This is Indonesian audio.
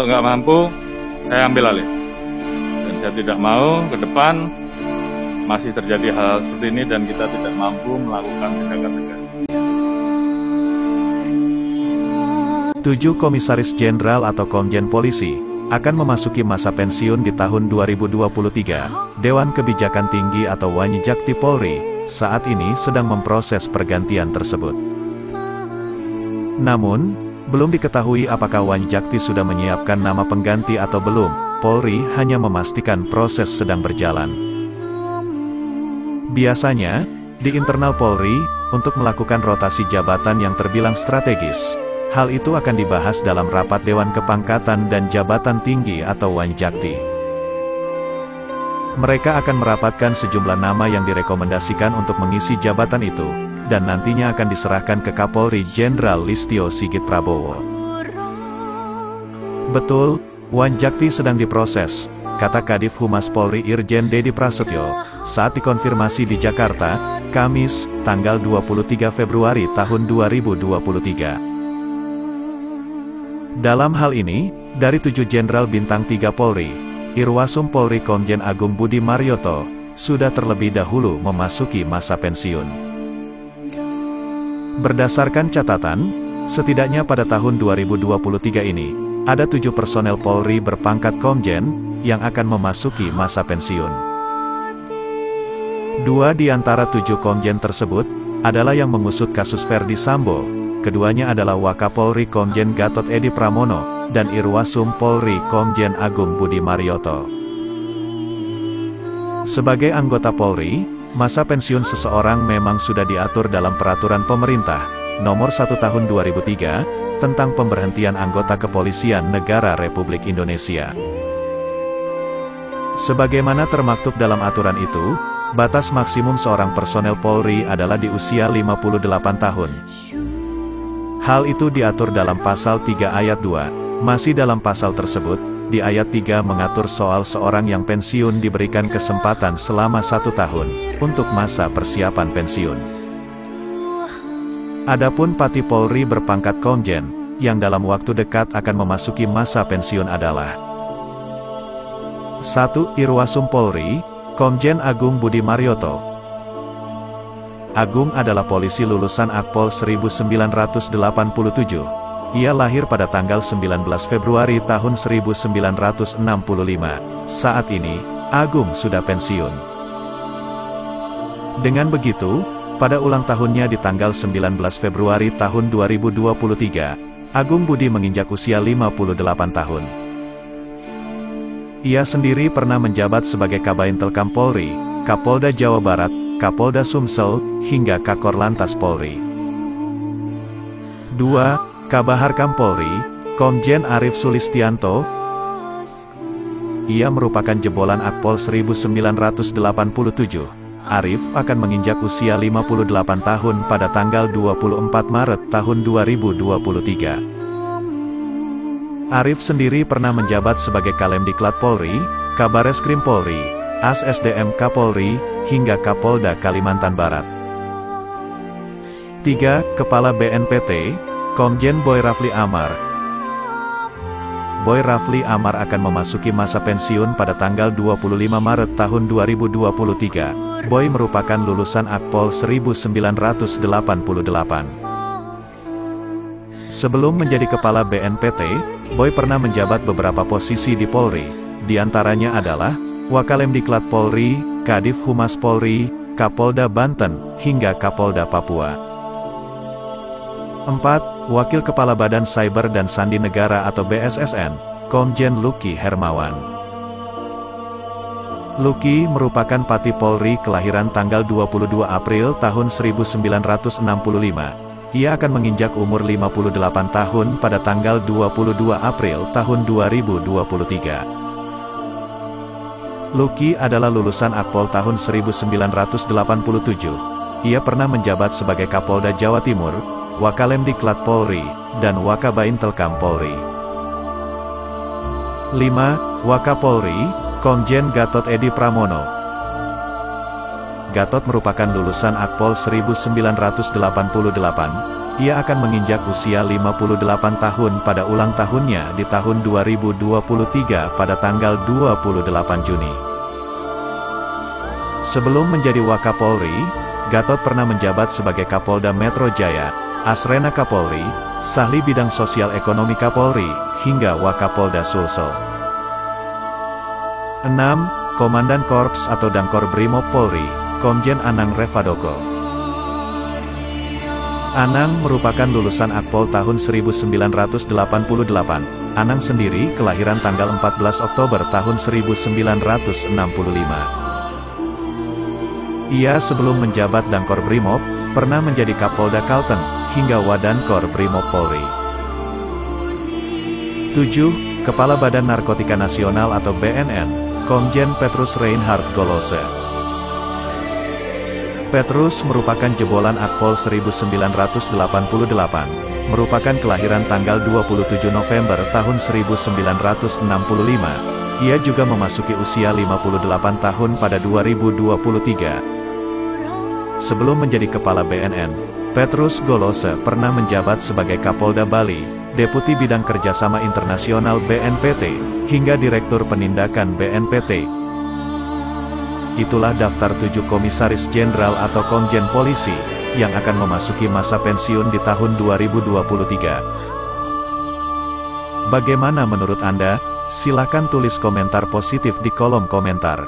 kalau nggak mampu, saya ambil alih. Dan saya tidak mau ke depan masih terjadi hal seperti ini dan kita tidak mampu melakukan tindakan tegas. 7 Komisaris Jenderal atau Komjen Polisi akan memasuki masa pensiun di tahun 2023. Dewan Kebijakan Tinggi atau Wanjakti Polri saat ini sedang memproses pergantian tersebut. Namun, belum diketahui apakah Wanjakti sudah menyiapkan nama pengganti atau belum. Polri hanya memastikan proses sedang berjalan. Biasanya, di internal Polri, untuk melakukan rotasi jabatan yang terbilang strategis, hal itu akan dibahas dalam rapat Dewan Kepangkatan dan Jabatan Tinggi atau Wanjakti. Mereka akan merapatkan sejumlah nama yang direkomendasikan untuk mengisi jabatan itu, dan nantinya akan diserahkan ke Kapolri Jenderal Listio Sigit Prabowo. Betul, Wanjakti sedang diproses, kata Kadif Humas Polri Irjen Dedi Prasetyo, saat dikonfirmasi di Jakarta, Kamis, tanggal 23 Februari tahun 2023. Dalam hal ini, dari 7 Jenderal Bintang 3 Polri, Irwasum Polri Komjen Agung Budi Marioto, sudah terlebih dahulu memasuki masa pensiun. Berdasarkan catatan, setidaknya pada tahun 2023 ini, ada 7 personel Polri berpangkat Komjen, yang akan memasuki masa pensiun. 2 di antara 7 Komjen tersebut, adalah yang mengusut kasus Verdi Sambo. Keduanya adalah Wakapolri Komjen Gatot Edi Pramono, dan Irwasum Polri Komjen Agung Budi Marioto. Sebagai anggota Polri, masa pensiun seseorang memang sudah diatur dalam Peraturan Pemerintah, Nomor 1 Tahun 2003, tentang pemberhentian anggota Kepolisian Negara Republik Indonesia. Sebagaimana termaktub dalam aturan itu, batas maksimum seorang personel Polri adalah di usia 58 tahun. Hal itu diatur dalam Pasal 3 Ayat 2. Masih dalam pasal tersebut, di ayat 3 mengatur soal seorang yang pensiun diberikan kesempatan selama 1 tahun, untuk masa persiapan pensiun. Adapun Pati Polri berpangkat Komjen, yang dalam waktu dekat akan memasuki masa pensiun adalah 1. Irwasum Polri, Komjen Agung Budi Marioto. Agung adalah polisi lulusan Akpol 1987. Ia lahir pada tanggal 19 Februari tahun 1965. Saat ini, Agung sudah pensiun. Dengan begitu, pada ulang tahunnya di tanggal 19 Februari tahun 2023, Agung Budi menginjak usia 58 tahun. Ia sendiri pernah menjabat sebagai Kabintelkam Polri, Kapolda Jawa Barat, Kapolda Sumsel, hingga Kakor Lantas Polri. 2. Kabaharkam Polri, Komjen Arif Sulistianto. Ia merupakan jebolan Akpol 1987. Arif akan menginjak usia 58 tahun pada tanggal 24 Maret tahun 2023. Arif sendiri pernah menjabat sebagai Kalemdiklat Polri, Kabareskrim Polri, As SDM Kapolri, hingga Kapolda Kalimantan Barat. 3. Kepala BNPT, Komjen Boy Rafli Amar. Boy Rafli Amar akan memasuki masa pensiun pada tanggal 25 Maret tahun 2023. Boy merupakan lulusan Akpol 1988. Sebelum menjadi kepala BNPT, Boy pernah menjabat beberapa posisi di Polri, di antaranya adalah Wakalemdiklat Polri, Kadif Humas Polri, Kapolda Banten, hingga Kapolda Papua. 4. Wakil Kepala Badan Cyber dan Sandi Negara atau BSSN, Komjen Luki Hermawan. Luki merupakan Pati Polri kelahiran tanggal 22 April tahun 1965. Ia akan menginjak umur 58 tahun pada tanggal 22 April tahun 2023. Luki adalah lulusan Akpol tahun 1987. Ia pernah menjabat sebagai Kapolda Jawa Timur, Wakalemdiklat Polri, dan Wakabaintelkam Polri. 5. Wakapolri, Komjen Gatot Edi Pramono. Gatot merupakan lulusan Akpol 1988. Ia akan menginjak usia 58 tahun pada ulang tahunnya di tahun 2023 pada tanggal 28 Juni. Sebelum menjadi Wakapolri, Gatot pernah menjabat sebagai Kapolda Metro Jaya, Asrena Kapolri, Sahli Bidang Sosial Ekonomi Kapolri, hingga Wakapolda Sulsel. 6. Komandan Korps atau Dankor Brimob Polri, Komjen Anang Revadoko. Anang merupakan lulusan Akpol tahun 1988. Anang sendiri kelahiran tanggal 14 Oktober tahun 1965. Ia sebelum menjabat Dankor Brimob, pernah menjadi Kapolda Kalteng, hingga Wadankor Brimob Polri. 7. Kepala Badan Narkotika Nasional atau BNN, Komjen Petrus Reinhard Golose. Petrus merupakan jebolan Akpol 1988, merupakan kelahiran tanggal 27 November tahun 1965. Ia juga memasuki usia 58 tahun pada 2023. Sebelum menjadi Kepala BNN, Petrus Golose pernah menjabat sebagai Kapolda Bali, Deputi Bidang Kerjasama Internasional BNPT, hingga Direktur Penindakan BNPT. Itulah daftar 7 Komisaris Jenderal atau Komjen Polisi, yang akan memasuki masa pensiun di tahun 2023. Bagaimana menurut Anda? Silakan tulis komentar positif di kolom komentar.